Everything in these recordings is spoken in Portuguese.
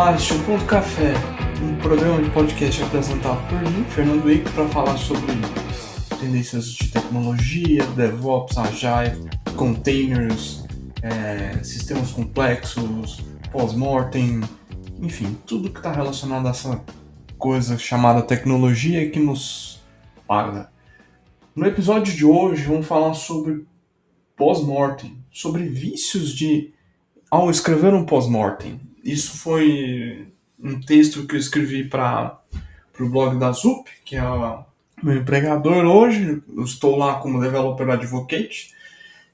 Olá, este é o Ponto Café, um programa de podcast apresentado por mim, Fernando Wick, para falar sobre tendências de tecnologia, DevOps, Agile, containers, sistemas complexos, pós-mortem, enfim, tudo que está relacionado a essa coisa chamada tecnologia que nos paga. No episódio de hoje, vamos falar sobre pós-mortem, sobre vícios ao escrever um pós-mortem. Isso foi um texto que eu escrevi para o blog da Zup, que é o meu empregador hoje. Eu estou lá como Developer Advocate.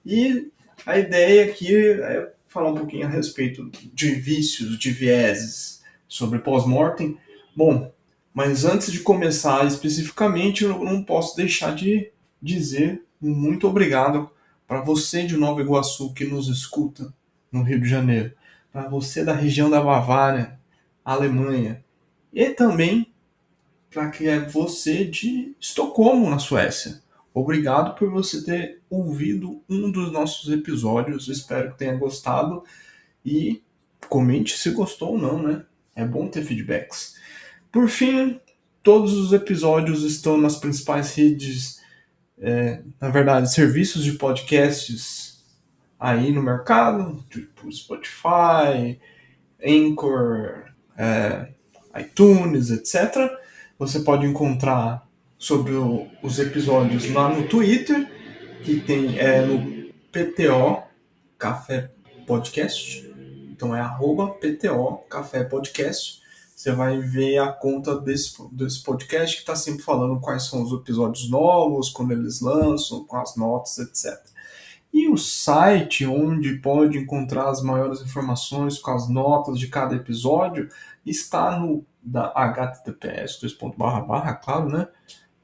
E a ideia aqui é falar um pouquinho a respeito de vícios, de vieses, sobre pós-mortem. Bom, mas antes de começar especificamente, eu não posso deixar de dizer muito obrigado para você de Nova Iguaçu que nos escuta no Rio de Janeiro, para você da região da Bavária, Alemanha, e também para que é você de Estocolmo, na Suécia. Obrigado por você ter ouvido um dos nossos episódios, espero que tenha gostado e comente se gostou ou não, né? É bom ter feedbacks. Por fim, todos os episódios estão nas principais redes, na verdade, serviços de podcasts aí no mercado, tipo Spotify, Anchor, iTunes, etc. Você pode encontrar sobre os episódios lá no Twitter, que tem no PTO Café Podcast. Então é @PTO Café Podcast. Você vai ver a conta desse podcast que está sempre falando quais são os episódios novos, quando eles lançam, com as notas, etc. E o site onde pode encontrar as maiores informações com as notas de cada episódio está no da https claro, né?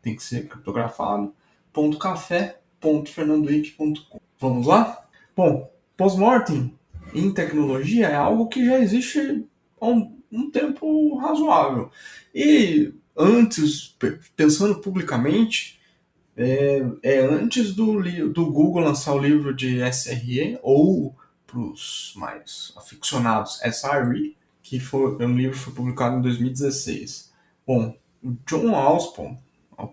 Tem que ser criptografado, .café.fernandowick.com. Vamos lá? Bom, pós-mortem em tecnologia é algo que já existe há um tempo razoável. E antes, pensando publicamente, antes do Google lançar o livro de SRE, ou para os mais aficionados, SRE, que foi um livro que foi publicado em 2016. Bom, o John Allspaw,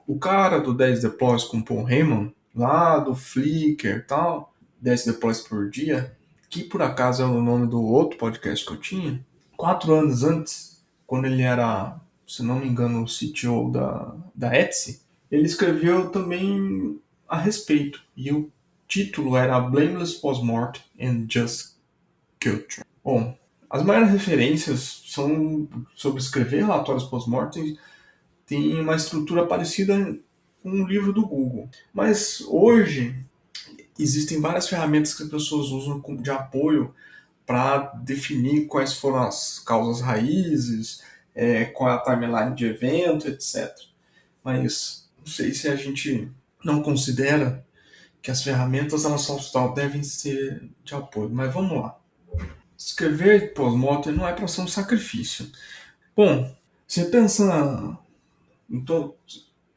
o cara do 10 deploys com Paul Heyman, lá do Flickr e tal, 10 deploys por dia, que por acaso é o nome do outro podcast que eu tinha, 4 anos antes, quando ele era, se não me engano, o CTO da Etsy, ele escreveu também a respeito, e o título era Blameless Postmortem and Just Culture. Bom, as maiores referências são sobre escrever relatórios pós-mortem, tem uma estrutura parecida com o livro do Google. Mas hoje existem várias ferramentas que as pessoas usam de apoio para definir quais foram as causas raízes, qual é a timeline de evento, etc. Mas não sei se a gente não considera que as ferramentas elas só devem ser de apoio. Mas vamos lá. Escrever pós-mortem não é para ser um sacrifício. Bom, você pensa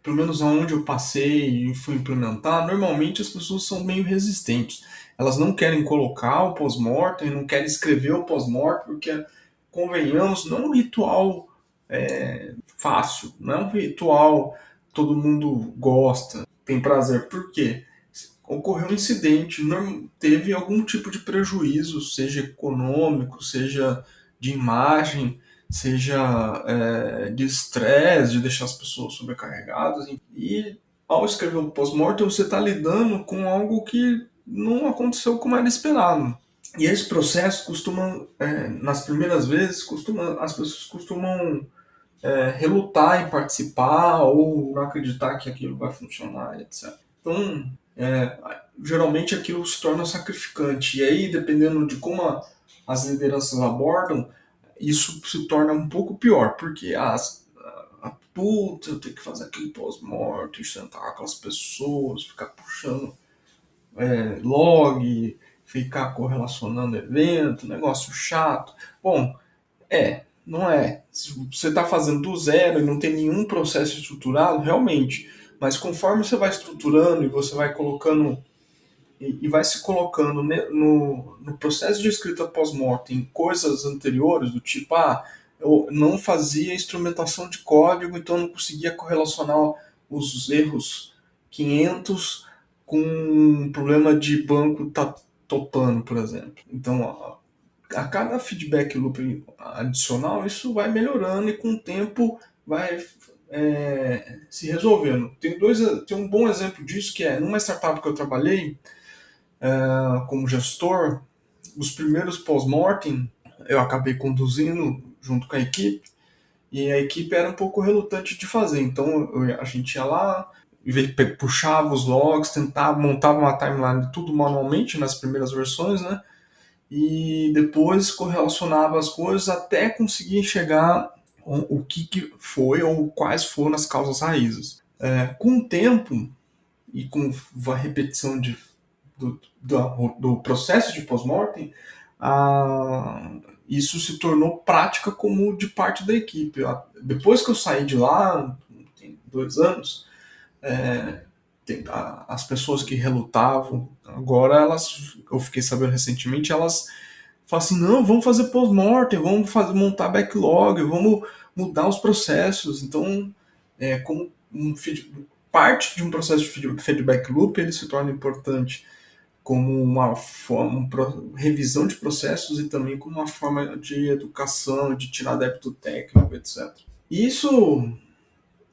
pelo menos aonde eu passei e fui implementar, normalmente as pessoas são meio resistentes. Elas não querem colocar o pós-mortem, não querem escrever o pós-mortem, porque, convenhamos, não é um ritual fácil, não é um ritual que todo mundo gosta, tem prazer. Por quê? Ocorreu um incidente, teve algum tipo de prejuízo, seja econômico, seja de imagem, seja de estresse, de deixar as pessoas sobrecarregadas. E ao escrever um pós-mortem, você está lidando com algo que não aconteceu como era esperado. E esse processo costuma, nas primeiras vezes, as pessoas costumam relutar em participar ou não acreditar que aquilo vai funcionar, etc. Então, geralmente aquilo se torna sacrificante. E aí, dependendo de como as lideranças abordam, isso se torna um pouco pior, porque puta, eu tenho que fazer aquele pós-morte, sentar com aquelas pessoas, ficar puxando log, ficar correlacionando evento, negócio chato. Bom, não é. Se você está fazendo do zero e não tem nenhum processo estruturado, realmente. Mas conforme você vai estruturando e você vai colocando e vai se colocando no processo de escrita pós-mortem coisas anteriores, do tipo, eu não fazia instrumentação de código, então eu não conseguia correlacionar os erros 500 com um problema de banco tá topando, por exemplo. Então, a cada feedback loop adicional, isso vai melhorando e com o tempo vai se resolvendo. Tem um bom exemplo disso que é numa startup que eu trabalhei como gestor, os primeiros pós-mortem eu acabei conduzindo junto com a equipe e a equipe era um pouco relutante de fazer. Então a gente ia lá, puxava os logs, tentava, montava uma timeline tudo manualmente nas primeiras versões, né? E depois correlacionava as coisas até conseguir enxergar o que foi ou quais foram as causas raízes. Com o tempo e com a repetição do processo de pós-mortem, isso se tornou prática comum de parte da equipe. Depois que eu saí de lá, tem 2 anos, as pessoas que relutavam, agora eu fiquei sabendo recentemente, elas falam assim, não, vamos fazer pós-mortem, vamos montar backlog, vamos mudar os processos. Então, como parte de um processo de feedback loop, ele se torna importante como uma forma, revisão de processos e também como uma forma de educação, de tirar débito técnico, etc. E isso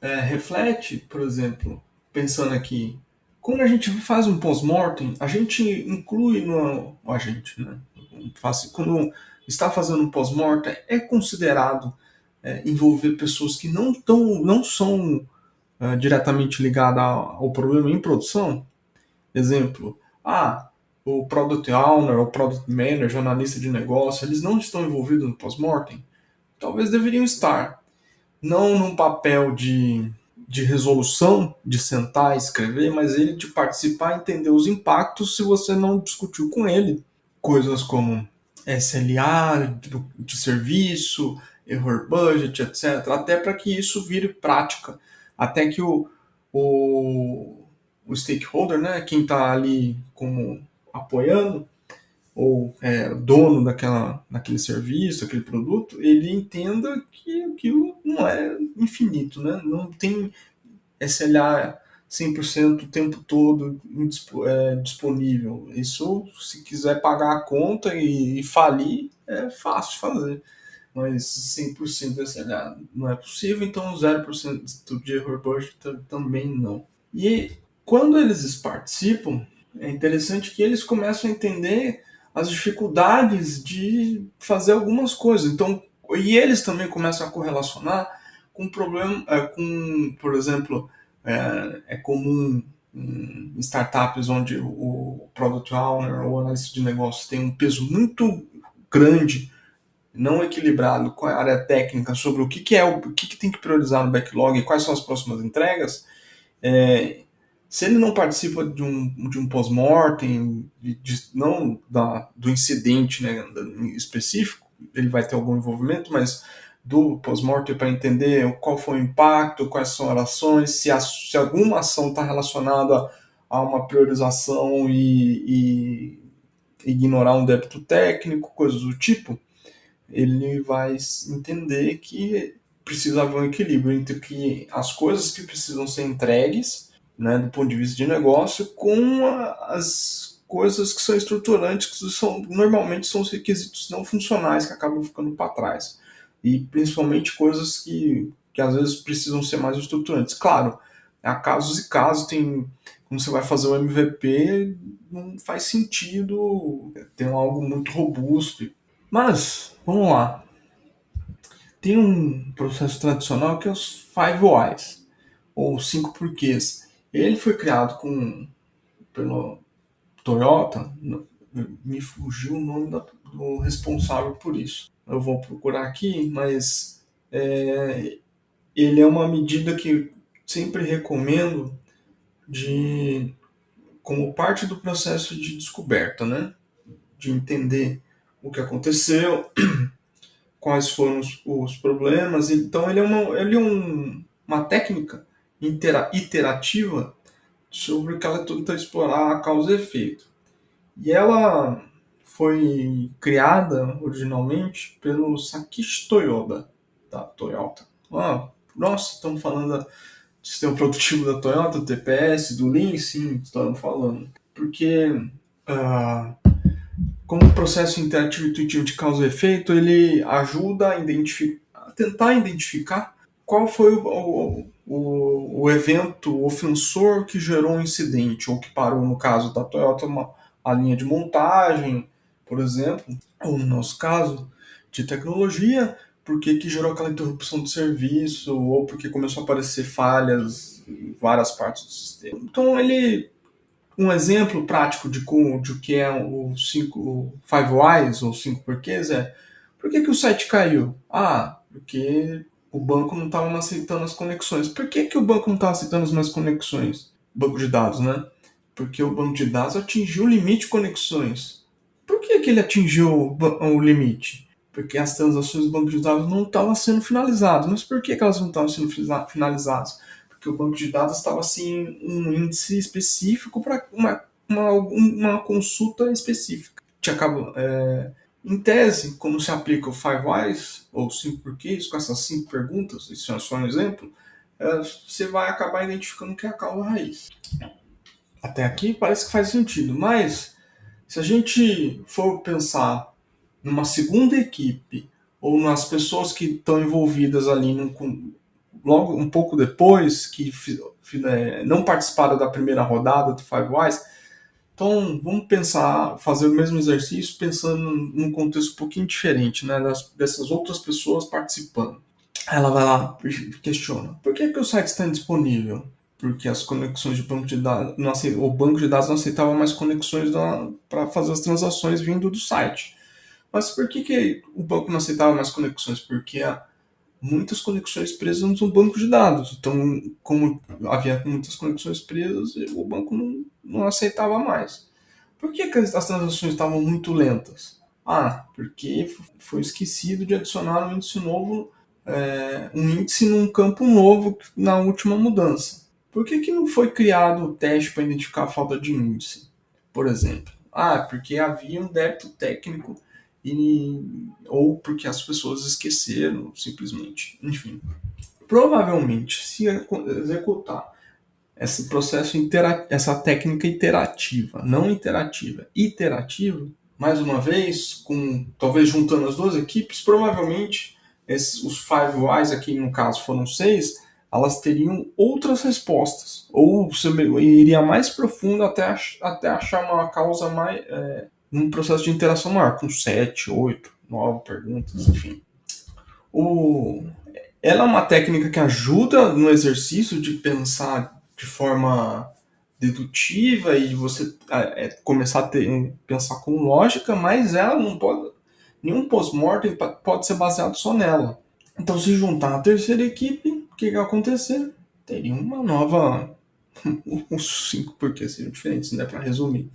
reflete, por exemplo, pensando aqui, quando a gente faz um pós-mortem, a gente inclui no a gente, né? Quando está fazendo um pós-mortem, é considerado envolver pessoas que não são diretamente ligadas ao problema em produção. Exemplo, o Product Owner, o Product Manager, o analista de negócio, eles não estão envolvidos no pós-mortem? Talvez deveriam estar. Não num papel de resolução, de sentar e escrever, mas ele de participar e entender os impactos se você não discutiu com ele. Coisas como SLA de serviço, error budget, etc. Até para que isso vire prática. Até que o, o stakeholder, né, quem está ali como apoiando, ou dono daquele serviço, aquele produto, ele entenda que aquilo não é infinito, né? Não tem SLA 100% o tempo todo disponível. Isso, se quiser pagar a conta e falir, é fácil de fazer. Mas 100% de SLA não é possível, então 0% de error budget também não. E quando eles participam, é interessante que eles começam a entender as dificuldades de fazer algumas coisas. Então, e eles também começam a correlacionar com problema, por exemplo, é comum em startups onde o product owner ou analista de negócios tem um peso muito grande, não equilibrado com a área técnica sobre o que tem que priorizar no backlog e quais são as próximas entregas. Se ele não participa de um pós-mortem, não do incidente, né, específico, ele vai ter algum envolvimento, mas do pós-mortem para entender qual foi o impacto, quais são as ações, se alguma ação está relacionada a uma priorização e ignorar um débito técnico, coisas do tipo, ele vai entender que precisa haver um equilíbrio entre as coisas que precisam ser entregues, né, do ponto de vista de negócio, com as coisas que são estruturantes, normalmente são os requisitos não funcionais que acabam ficando para trás. E principalmente coisas que às vezes precisam ser mais estruturantes. Claro, há casos e casos, quando você vai fazer o MVP, não faz sentido ter algo muito robusto. Mas, vamos lá. Tem um processo tradicional que é os Five Whys, ou 5 porquês. Ele foi criado pelo Toyota, me fugiu o nome do responsável por isso. Eu vou procurar aqui, mas ele é uma medida que sempre recomendo como parte do processo de descoberta, né? De entender o que aconteceu, quais foram os problemas. Então, ele é uma técnica iterativa sobre o que ela tenta explorar a causa e efeito. E ela foi criada originalmente pelo Sakishi Toyoda. da Toyota. Nossa, estamos falando do sistema produtivo da Toyota, do TPS, do Lean, sim, estamos falando. Porque ah, como o processo interativo intuitivo de causa e efeito, ele ajuda a tentar identificar qual foi o evento ofensor que gerou um incidente, ou que parou, no caso da Toyota, a linha de montagem, por exemplo, ou no nosso caso, de tecnologia, porque que gerou aquela interrupção de serviço, ou porque começou a aparecer falhas em várias partes do sistema. Então, um exemplo prático de que é o 5 Whys ou 5 porquês é: por que o site caiu? Porque o banco não estava aceitando as conexões. Por que o banco não estava aceitando as minhas conexões? Banco de dados, né? Porque o banco de dados atingiu o limite de conexões. Por que ele atingiu o limite? Porque as transações do banco de dados não estavam sendo finalizadas. Mas por que elas não estavam sendo finalizadas? Porque o banco de dados estava assim um índice específico para uma consulta específica. Em tese, como se aplica o Five Whys, ou 5 porquês, com essas 5 perguntas, isso é só um exemplo, você vai acabar identificando que é a causa raiz. Até aqui parece que faz sentido, mas se a gente for pensar numa segunda equipe, ou nas pessoas que estão envolvidas ali logo um pouco depois, que não participaram da primeira rodada do Five Whys, então vamos pensar, fazer o mesmo exercício pensando num contexto um pouquinho diferente, né, dessas outras pessoas participando. Ela vai lá e questiona: por que o site está indisponível? Porque as conexões de banco de dados, o banco de dados não aceitava mais conexões para fazer as transações vindo do site. Mas por que o banco não aceitava mais conexões? Porque muitas conexões presas no banco de dados. Então, como havia muitas conexões presas, o banco não aceitava mais. Por que as transações estavam muito lentas? Porque foi esquecido de adicionar um índice num campo novo na última mudança. Por que não foi criado o teste para identificar a falta de índice, por exemplo? Porque havia um débito técnico ou porque as pessoas esqueceram, simplesmente. Enfim, provavelmente, se executar esse processo essa técnica iterativa, não interativa, iterativa, mais uma vez, talvez juntando as duas equipes, provavelmente os Five Whys aqui no caso foram 6, elas teriam outras respostas, ou iria mais profundo até achar uma causa mais num processo de interação maior, com 7, 8, 9 perguntas, enfim. Ela é uma técnica que ajuda no exercício de pensar de forma dedutiva e você começar a pensar com lógica, mas ela não pode. Nenhum post-mortem pode ser baseado só nela. Então, se juntar a terceira equipe, o que vai acontecer? Teria uma nova. Os 5 porquês seriam diferentes, né? Para resumir.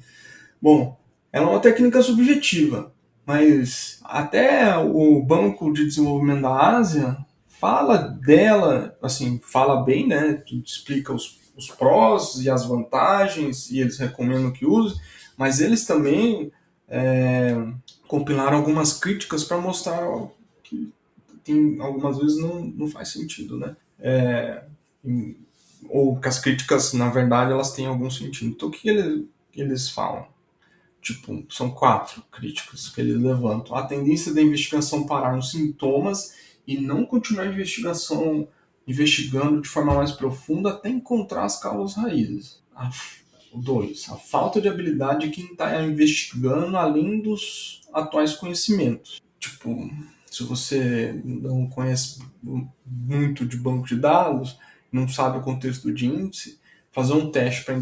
Bom, ela é uma técnica subjetiva, mas até o Banco de Desenvolvimento da Ásia fala dela, assim, fala bem, né? Explica os prós e as vantagens, e eles recomendam que use, mas eles também compilaram algumas críticas para mostrar que algumas vezes não faz sentido, né? Ou que as críticas, na verdade, elas têm algum sentido. Então, o que eles falam? Tipo, são 4 críticas que eles levantam. A tendência da investigação parar nos sintomas e não continuar a investigando de forma mais profunda até encontrar as causas raízes. 2. A falta de habilidade de quem está investigando além dos atuais conhecimentos. Tipo, se você não conhece muito de banco de dados, não sabe o contexto de índice, fazer um teste para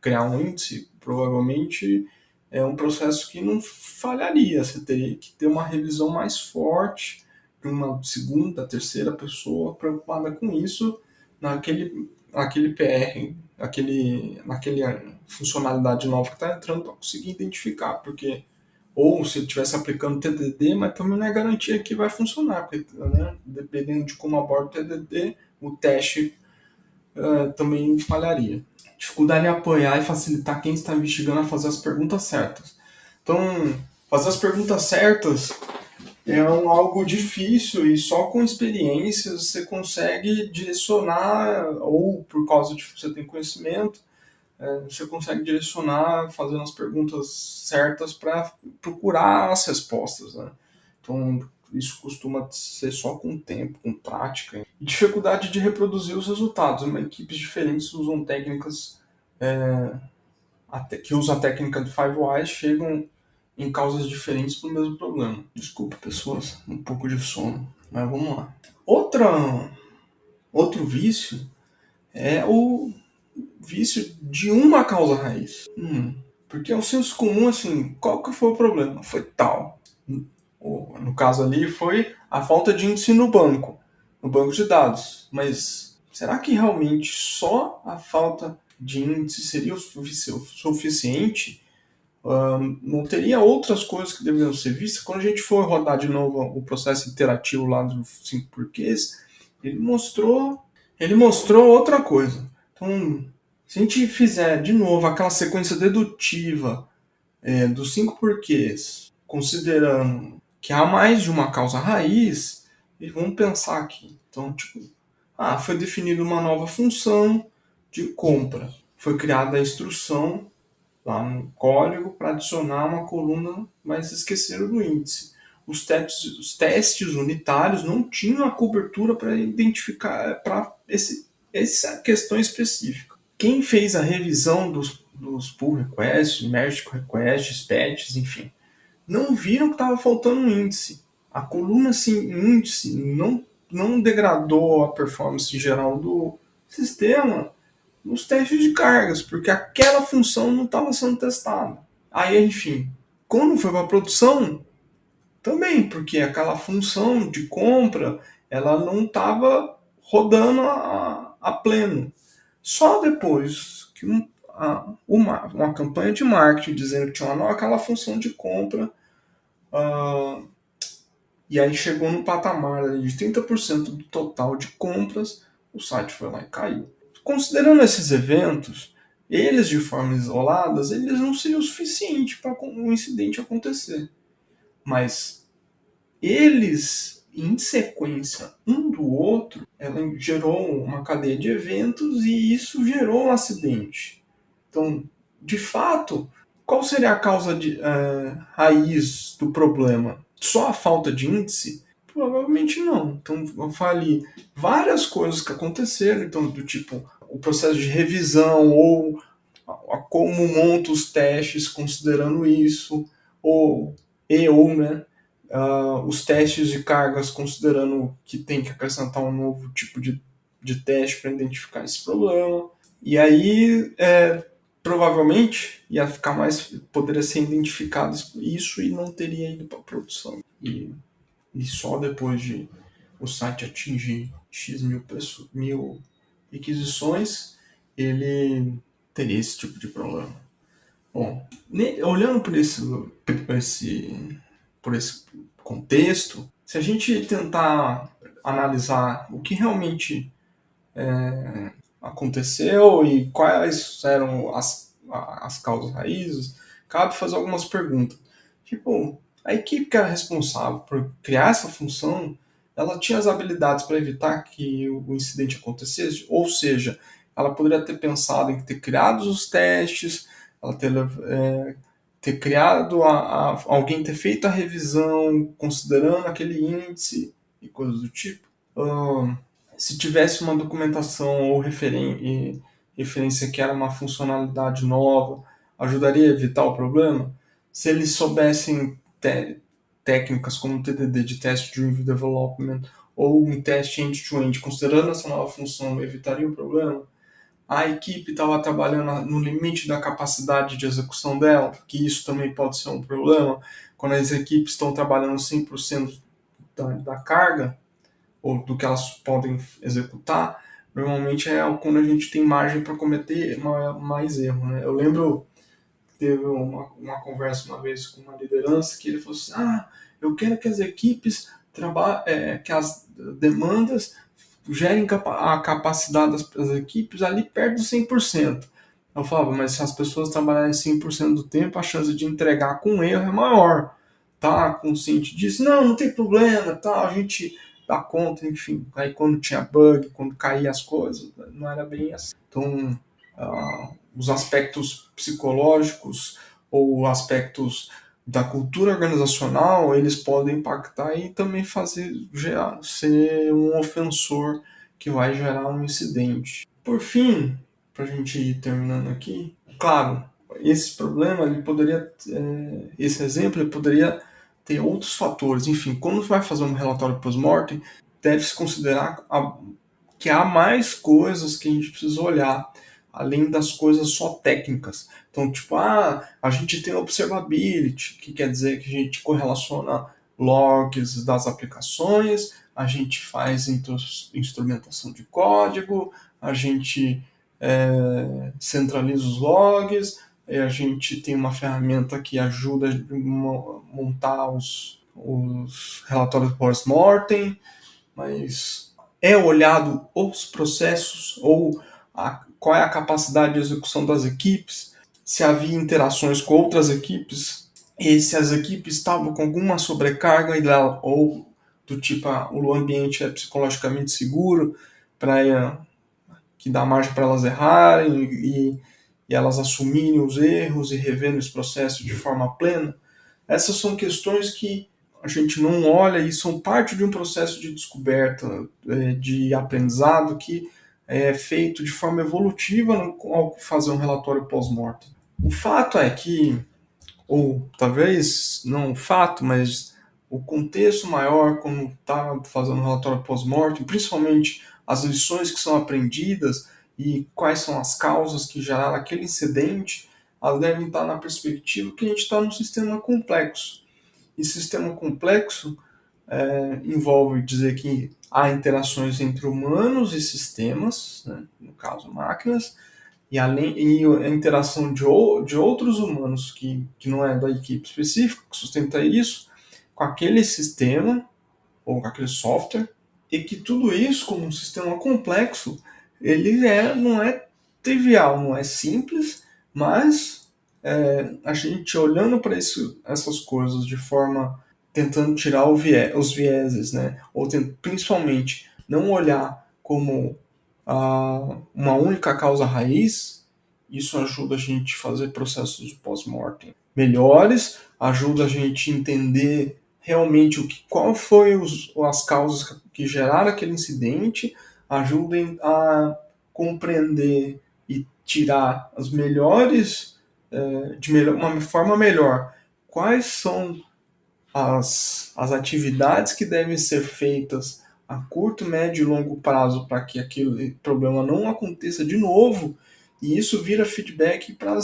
criar um índice, provavelmente é um processo que não falharia. Você teria que ter uma revisão mais forte de uma segunda, terceira pessoa preocupada com isso naquele PR, naquela funcionalidade nova que está entrando para conseguir identificar, porque ou se ele estivesse aplicando TDD, mas também não é garantia que vai funcionar, porque né, dependendo de como aborda o TDD, o teste também falharia. Dificuldade em apoiar e facilitar quem está investigando a fazer as perguntas certas. Então, fazer as perguntas certas algo difícil e só com experiência você consegue direcionar, ou por causa de você ter conhecimento, você consegue direcionar fazendo as perguntas certas para procurar as respostas, né? Então, isso costuma ser só com tempo, com prática. E dificuldade de reproduzir os resultados. Equipes diferentes usam técnicas que usam a técnica de Five Whys chegam em causas diferentes para o mesmo problema. Desculpa, pessoas, um pouco de sono, mas vamos lá. Outro vício é o vício de uma causa raiz. Porque é um senso comum assim, qual que foi o problema? Foi tal. No caso ali foi a falta de índice no banco de dados. Mas será que realmente só a falta de índice seria o suficiente? Não teria outras coisas que deveriam ser vistas? Quando a gente for rodar de novo o processo iterativo lá dos 5 porquês, ele mostrou outra coisa. Então, se a gente fizer de novo aquela sequência dedutiva dos 5 porquês, considerando que há mais de uma causa raiz, e vamos pensar aqui. Então, tipo, foi definida uma nova função de compra. Foi criada a instrução lá no código para adicionar uma coluna, mas esqueceram do índice. Os testes unitários não tinham a cobertura para identificar para essa questão específica. Quem fez a revisão dos pull requests, merge requests, patches, enfim, não viram que estava faltando um índice. A coluna sem índice não degradou a performance geral do sistema nos testes de cargas, porque aquela função não estava sendo testada. Aí, enfim, quando foi para a produção, também, porque aquela função de compra ela não estava rodando a pleno. Só depois que uma campanha de marketing dizendo que tinha aquela função de compra, e aí chegou no patamar de 30% do total de compras, o site foi lá e caiu. Considerando esses eventos, eles de forma isoladas, eles não seriam o suficiente para um incidente acontecer. Mas eles, em sequência, um do outro, ela gerou uma cadeia de eventos e isso gerou um acidente. Então, de fato, qual seria a causa raiz do problema? Só a falta de índice? Provavelmente não. Então, eu falei várias coisas que aconteceram, então, do tipo o processo de revisão ou como monta os testes considerando isso, ou né, os testes de cargas considerando que tem que acrescentar um novo tipo de teste para identificar esse problema. E aí, provavelmente, poderia ser identificado isso e não teria ido para produção. E só depois de o site atingir X mil requisições, ele teria esse tipo de problema. Bom, olhando por esse contexto, se a gente tentar analisar o que realmente aconteceu e quais eram as causas raízes, cabe fazer algumas perguntas. Tipo, a equipe que era responsável por criar essa função, ela tinha as habilidades para evitar que o incidente acontecesse, ou seja, ela poderia ter pensado em ter criado os testes, ela ter criado alguém ter feito a revisão considerando aquele índice e coisas do tipo. Se tivesse uma documentação ou referência que era uma funcionalidade nova, ajudaria a evitar o problema? Se eles soubessem técnicas como o TDD, de Test Driven Development, ou um teste end-to-end, considerando essa nova função, evitaria o problema? A equipe estava trabalhando no limite da capacidade de execução dela, que isso também pode ser um problema. Quando as equipes estão trabalhando 100% da carga, ou do que elas podem executar, normalmente é quando a gente tem margem para cometer mais erro. Né? Eu lembro que teve uma conversa uma vez com uma liderança que ele falou assim, eu quero que as equipes que as demandas gerem a capacidade das equipes ali perto dos 100%. Eu falava, mas se as pessoas trabalharem 100% do tempo, a chance de entregar com erro é maior. tá consciente disso, não tem problema, tá, a gente dá conta, enfim. Aí quando tinha bug, quando caía as coisas, não era bem assim. Então, os aspectos psicológicos ou aspectos da cultura organizacional, eles podem impactar e também ser um ofensor que vai gerar um incidente. Por fim, para a gente ir terminando aqui, claro, esse problema, esse exemplo, ele poderia ter outros fatores. Enfim, quando vai fazer um relatório post-mortem, deve-se considerar que há mais coisas que a gente precisa olhar, além das coisas só técnicas. Então, tipo, a gente tem observability, que quer dizer que a gente correlaciona logs das aplicações, a gente faz instrumentação de código, a gente centraliza os logs, a gente tem uma ferramenta que ajuda a montar os relatórios post-mortem, mas é olhado os processos ou qual é a capacidade de execução das equipes, se havia interações com outras equipes, e se as equipes estavam com alguma sobrecarga ou do tipo o ambiente é psicologicamente seguro para que dá margem para elas errarem e elas assumirem os erros e revendo esse processo de forma plena. Essas são questões que a gente não olha e são parte de um processo de descoberta, de aprendizado que é feito de forma evolutiva ao fazer um relatório pós-mortem. O fato é que, ou talvez não o fato, mas o contexto maior quando está fazendo um relatório pós-mortem, principalmente as lições que são aprendidas e quais são as causas que geraram aquele incidente, elas devem estar na perspectiva que a gente está num sistema complexo. E sistema complexo envolve dizer que há interações entre humanos e sistemas, né, no caso máquinas, e a interação de outros humanos que não é da equipe específica, que sustenta isso, com aquele sistema ou com aquele software, e que tudo isso, como um sistema complexo, ele não é trivial, não é simples, mas a gente olhando para essas coisas de forma tentando tirar os vieses, né? Ou principalmente não olhar como uma única causa raiz, isso ajuda a gente a fazer processos de pós-mortem melhores, ajuda a gente a entender realmente qual foi as causas que geraram aquele incidente, ajudem a compreender e tirar as melhores, uma forma melhor, quais são as atividades que devem ser feitas a curto, médio e longo prazo para que aquele problema não aconteça de novo, e isso vira feedback para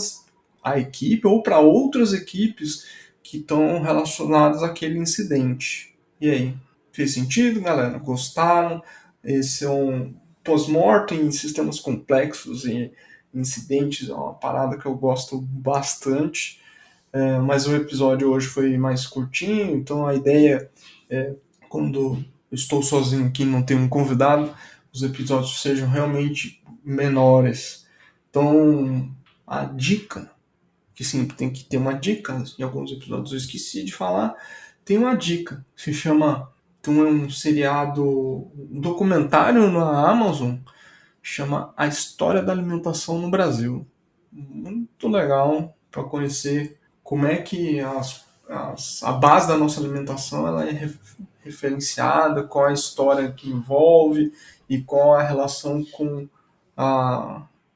a equipe ou para outras equipes que estão relacionadas àquele incidente. E aí, fez sentido, galera? Gostaram? Esse é um pós-mortem em sistemas complexos e incidentes, é uma parada que eu gosto bastante. Mas o episódio hoje foi mais curtinho, então a ideia é, quando eu estou sozinho aqui, não tenho um convidado, os episódios sejam realmente menores. Então, a dica, que sempre tem que ter uma dica, em alguns episódios eu esqueci de falar, tem uma dica, se chama, tem um seriado, um documentário na Amazon, chama A História da Alimentação no Brasil. Muito legal para conhecer como é que a base da nossa alimentação ela é referenciada, qual a história que envolve e qual a relação com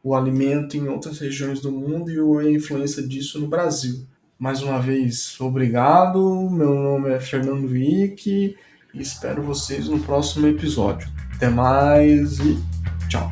o alimento em outras regiões do mundo e a influência disso no Brasil. Mais uma vez, obrigado. Meu nome é Fernando Wick e espero vocês no próximo episódio. Até mais e tchau.